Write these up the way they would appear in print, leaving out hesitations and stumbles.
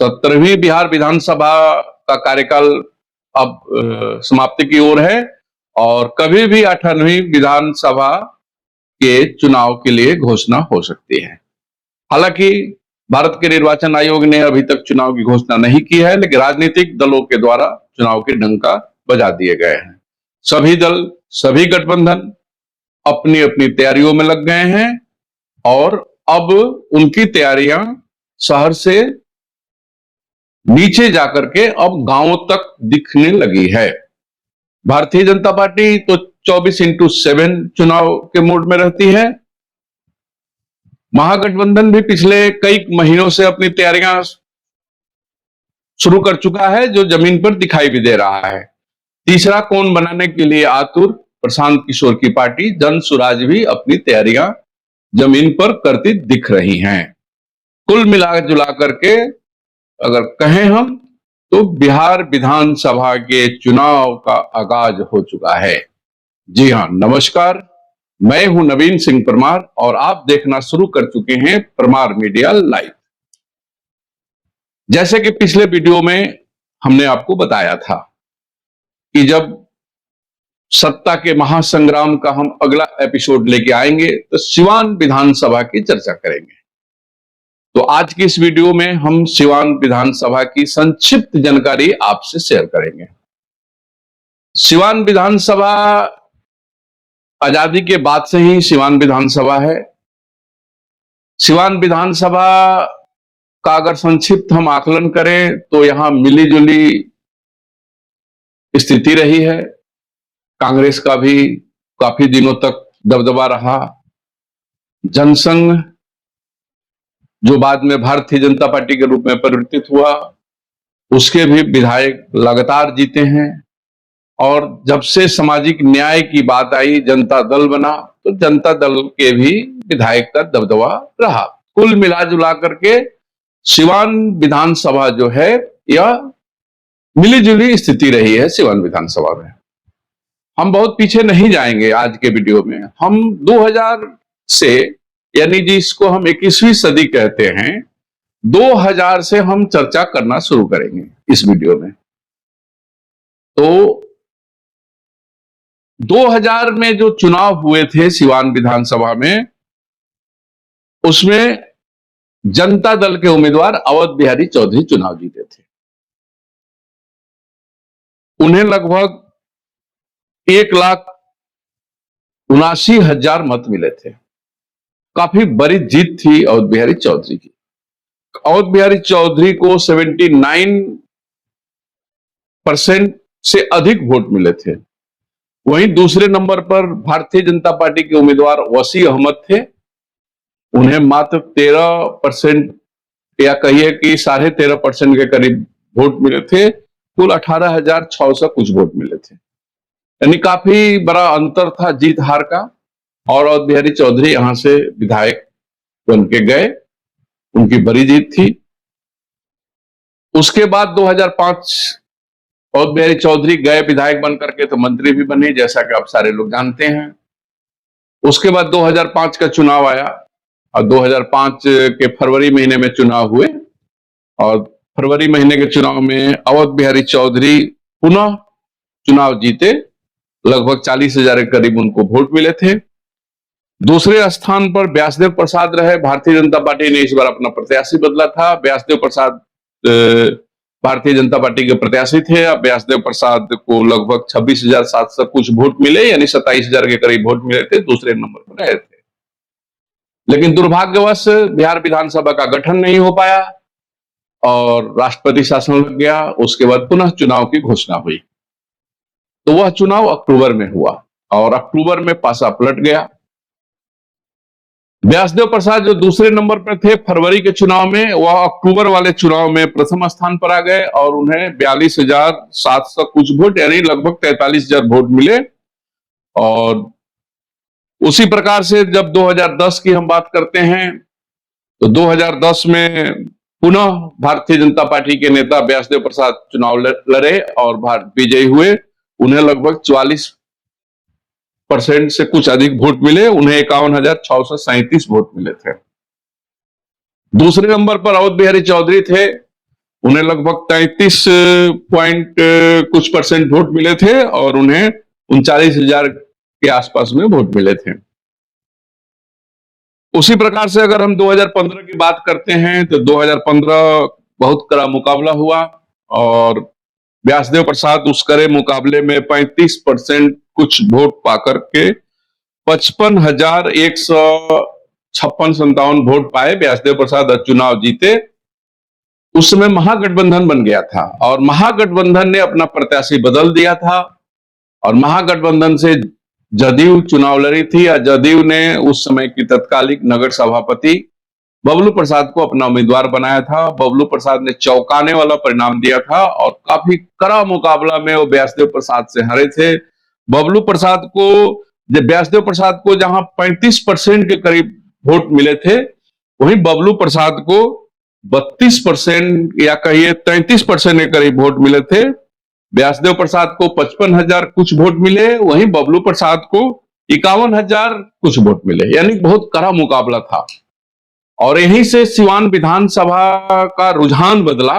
17वीं बिहार विधानसभा का कार्यकाल अब समाप्ति की ओर है और कभी भी 18वीं विधानसभा के चुनाव के लिए घोषणा हो सकती है। हालांकि भारत के निर्वाचन आयोग ने अभी तक चुनाव की घोषणा नहीं की है, लेकिन राजनीतिक दलों के द्वारा चुनाव के डंका बजा दिए गए हैं। सभी दल, सभी गठबंधन अपनी अपनी तैयारियों में लग गए हैं और अब उनकी तैयारियां शहर से नीचे जाकर के अब गांवों तक दिखने लगी है। भारतीय जनता पार्टी तो 24x7 चुनाव के मोड में रहती है। महागठबंधन भी पिछले कई महीनों से अपनी तैयारियां शुरू कर चुका है, जो जमीन पर दिखाई भी दे रहा है। तीसरा कोण बनाने के लिए आतुर प्रशांत किशोर की पार्टी जन सुराज भी अपनी तैयारियां जमीन पर करती दिख रही हैं। कुल मिला जुला करके अगर कहें हम तो बिहार विधानसभा के चुनाव का आगाज हो चुका है। जी हां, नमस्कार, मैं हूं नवीन सिंह परमार और आप देखना शुरू कर चुके हैं परमार मीडिया लाइव। जैसे कि पिछले वीडियो में हमने आपको बताया था कि जब सत्ता के महासंग्राम का हम अगला एपिसोड लेके आएंगे तो सिवान विधानसभा की चर्चा करेंगे। तो आज की इस वीडियो में हम सिवान विधानसभा की संक्षिप्त जानकारी आपसे शेयर करेंगे। सिवान विधानसभा आजादी के बाद से ही सिवान विधानसभा है। सिवान विधानसभा का अगर संक्षिप्त हम आकलन करें तो यहां मिलीजुली स्थिति रही है। कांग्रेस का भी काफी दिनों तक दबदबा रहा। जनसंघ, जो बाद में भारतीय जनता पार्टी के रूप में परिवर्तित हुआ, उसके भी विधायक लगातार जीते हैं। और जब से सामाजिक न्याय की बात आई, जनता दल बना, तो जनता दल के भी विधायक का दबदबा रहा। कुल मिला जुला करके सिवान विधानसभा जो है यह मिलीजुली स्थिति रही है। सिवान विधानसभा में हम बहुत पीछे नहीं जाएंगे। आज के वीडियो में हम 2000 से, यानी जिसको हम 21वीं सदी कहते हैं, 2000 से हम चर्चा करना शुरू करेंगे इस वीडियो में। तो 2000 में जो चुनाव हुए थे सिवान विधानसभा में, उसमें जनता दल के उम्मीदवार अवध बिहारी चौधरी चुनाव जीते थे। उन्हें लगभग 1,79,000 मत मिले थे। काफी बड़ी जीत थी अवध बिहारी चौधरी की। अवध बिहारी चौधरी को 79% से अधिक वोट मिले थे। वहीं दूसरे नंबर पर भारतीय जनता पार्टी के उम्मीदवार वसी अहमद थे। उन्हें मात्र 13% या कहिए कि 13.5% के करीब वोट मिले थे। कुल 18,600 कुछ वोट मिले थे, यानी काफी बड़ा अंतर था जीत हार का। और अवध बिहारी चौधरी यहां से विधायक बन के गए, उनकी बड़ी जीत थी। उसके बाद 2005 अवध बिहारी चौधरी गए विधायक बन करके, तो मंत्री भी बने, जैसा कि आप सारे लोग जानते हैं। उसके बाद 2005 का चुनाव आया और 2005 के फरवरी महीने में चुनाव हुए और फरवरी महीने के चुनाव में अवध बिहारी चौधरी पुनः चुनाव जीते। लगभग 40,000 के करीब उनको वोट मिले थे। दूसरे स्थान पर व्यासदेव प्रसाद रहे। भारतीय जनता पार्टी ने इस बार अपना प्रत्याशी बदला था। व्यासदेव प्रसाद भारतीय जनता पार्टी के प्रत्याशी थे। अब व्यासदेव प्रसाद को लगभग 26,700 कुछ वोट मिले, यानी 27,000 के करीब वोट मिले थे। दूसरे नंबर पर रहे थे। लेकिन दुर्भाग्यवश बिहार विधानसभा का गठन नहीं हो पाया और राष्ट्रपति शासन लग गया। उसके बाद पुनः चुनाव की घोषणा हुई। तो वह चुनाव अक्टूबर में हुआ और अक्टूबर में पासा पलट गया। व्यासदेव प्रसाद जो दूसरे नंबर पर थे फरवरी के चुनाव में, वह अक्टूबर वाले चुनाव में प्रथम स्थान पर आ गए और उन्हें 42,700 कुछ वोट, यानी लगभग 43,000 वोट मिले। और उसी प्रकार से जब 2010 की हम बात करते हैं तो 2010 में पुनः भारतीय जनता पार्टी के नेता व्यासदेव प्रसाद चुनाव लड़े और विजयी हुए। उन्हें लगभग 44% से कुछ अधिक वोट मिले। उन्हें 51,637 वोट मिले थे। दूसरे नंबर पर अवध बिहारी चौधरी थे। उन्हें लगभग 33 पॉइंट कुछ परसेंट वोट मिले थे और उन्हें 39,000 के आसपास में वोट मिले थे। उसी प्रकार से अगर हम 2015 की बात करते हैं तो 2015 बहुत कड़ा मुकाबला हुआ और व्यासदेव प्रसाद उस कड़े मुकाबले में 35% कुछ वोट पाकर के 55,156-57 वोट पाए व्यासदेव प्रसाद चुनाव जीते। उस समय महागठबंधन बन गया था और महागठबंधन ने अपना प्रत्याशी बदल दिया था और महागठबंधन से जदयू चुनाव लड़ी थी और जदयू ने उस समय की तत्कालिक नगर सभापति बबलू प्रसाद को अपना उम्मीदवार बनाया था। बबलू प्रसाद ने चौंकाने वाला परिणाम दिया था और काफी कड़ा मुकाबला में वो व्यासदेव प्रसाद से हारे थे। बबलू प्रसाद को व्यासदेव प्रसाद को जहां 35% के करीब वोट मिले थे, वहीं बबलू प्रसाद को 32% या कहिए 33% के करीब वोट मिले थे। व्यासदेव प्रसाद को 55,000 कुछ वोट मिले, वहीं बबलू प्रसाद को 51,000 कुछ वोट मिले, यानी बहुत कड़ा मुकाबला था। और यहीं से सिवान विधानसभा का रुझान बदला।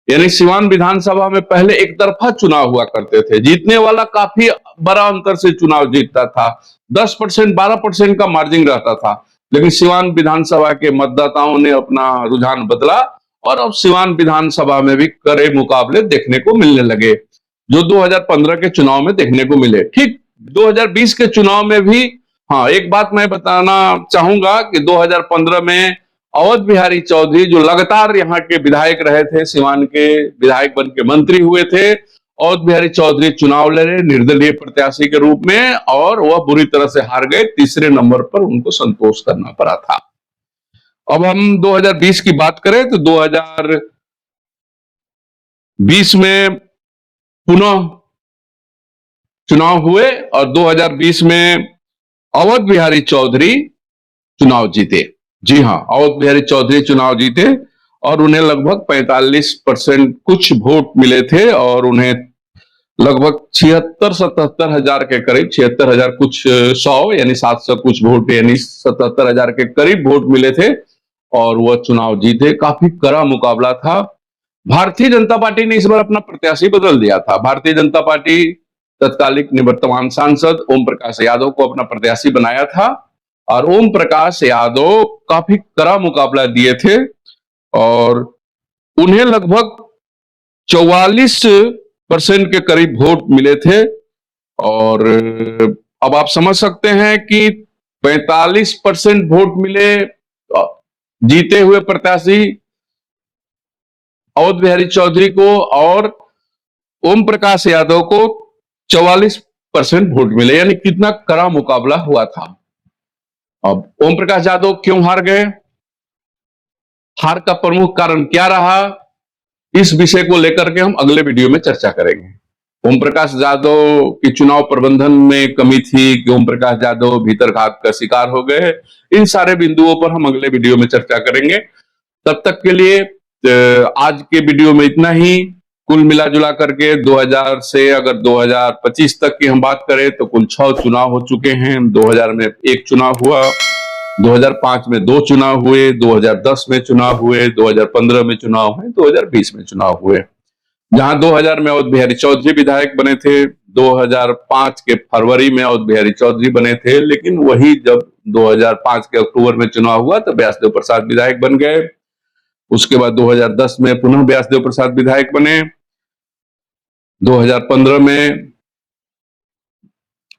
यानी सिवान विधानसभा में पहले एक तरफा चुनाव हुआ करते थे, जीतने वाला काफी बड़ा अंतर से चुनाव जीतता था, 10% 12% का मार्जिन रहता था। लेकिन सिवान विधानसभा के मतदाताओं ने अपना रुझान बदला और अब सिवान विधानसभा में भी कड़े मुकाबले देखने को मिलने लगे, जो 2015 के चुनाव में देखने को मिले। ठीक 2020 के चुनाव में भी हाँ, एक बात मैं बताना चाहूंगा कि 2015 में अवध बिहारी चौधरी जो लगातार यहाँ के विधायक रहे थे, सिवान के विधायक बन के मंत्री हुए थे, अवध बिहारी चौधरी चुनाव लड़े निर्दलीय प्रत्याशी के रूप में और वह बुरी तरह से हार गए। तीसरे नंबर पर उनको संतोष करना पड़ा था। अब हम 2020 की बात करें तो 2020 में पुनः चुनाव हुए और 2020 में अवध बिहारी चौधरी चुनाव जीते। जी हां, अवध बिहारी चौधरी चुनाव जीते और उन्हें लगभग 45% कुछ वोट मिले थे और उन्हें लगभग 76-77 हजार के करीब 76,000 कुछ 100 यानी 700 कुछ वोट यानी 77,000 के करीब वोट मिले थे और वह चुनाव जीते। काफी कड़ा मुकाबला था। भारतीय जनता पार्टी ने इस बार अपना प्रत्याशी बदल दिया था। भारतीय जनता पार्टी तत्कालिक निवर्तमान सांसद ओम प्रकाश यादव को अपना प्रत्याशी बनाया था और ओम प्रकाश यादव काफी कड़ा मुकाबला दिए थे और उन्हें लगभग 44% के करीब वोट मिले थे। और अब आप समझ सकते हैं कि 45% वोट मिले जीते हुए प्रत्याशी अवध बिहारी चौधरी को और ओम प्रकाश यादव को 44% वोट मिले, यानी कितना कड़ा मुकाबला हुआ था। अब ओम प्रकाश यादव क्यों हार गए, हार का प्रमुख कारण क्या रहा, इस विषय को लेकर के हम अगले वीडियो में चर्चा करेंगे। ओम प्रकाश यादव की चुनाव प्रबंधन में कमी थी कि ओम प्रकाश यादव भीतरघात का शिकार हो गए, इन सारे बिंदुओं पर हम अगले वीडियो में चर्चा करेंगे। तब तक के लिए आज के वीडियो में इतना ही। कुल मिला जुला करके 2000 से अगर 2025 तक की हम बात करें तो कुल 6 चुनाव हो चुके हैं। 2000 में एक चुनाव हुआ, 2005 में 2 चुनाव हुए, 2010 में चुनाव हुए, 2015 में चुनाव हुए, 2020 में चुनाव हुए। जहां 2000 में अवध बिहारी चौधरी विधायक बने थे, 2005 के फरवरी में अवध बिहारी चौधरी बने थे, लेकिन वही जब 2005 के अक्टूबर में चुनाव हुआ तो व्यासदेव प्रसाद विधायक बन गए। उसके बाद 2010 में पुनः व्यासदेव प्रसाद विधायक बने, 2015 में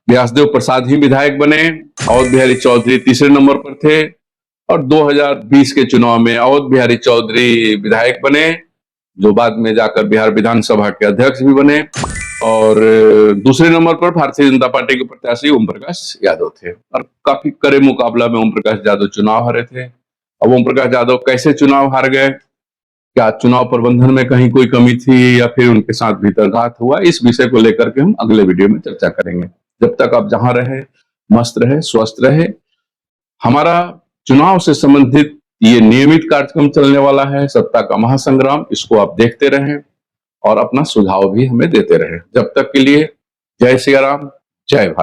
व्यासदेव प्रसाद ही विधायक बने, अवध बिहारी चौधरी तीसरे नंबर पर थे और 2020 के चुनाव में अवध बिहारी चौधरी विधायक बने, जो बाद में जाकर बिहार विधानसभा के अध्यक्ष भी बने। और दूसरे नंबर पर भारतीय जनता पार्टी के प्रत्याशी ओम प्रकाश यादव थे और काफी कड़े मुकाबला में ओम प्रकाश यादव चुनाव हारे थे। अब ओम प्रकाश यादव कैसे चुनाव हार गए, क्या चुनाव प्रबंधन में कहीं कोई कमी थी या फिर उनके साथ भीतरघात हुआ, इस विषय को लेकर के हम अगले वीडियो में चर्चा करेंगे। जब तक आप जहां रहे मस्त रहे, स्वस्थ रहे। हमारा चुनाव से संबंधित ये नियमित कार्यक्रम चलने वाला है, सत्ता का महासंग्राम, इसको आप देखते रहें और अपना सुझाव भी हमें देते रहें। जब तक के लिए जय सिया राम, जय भारत।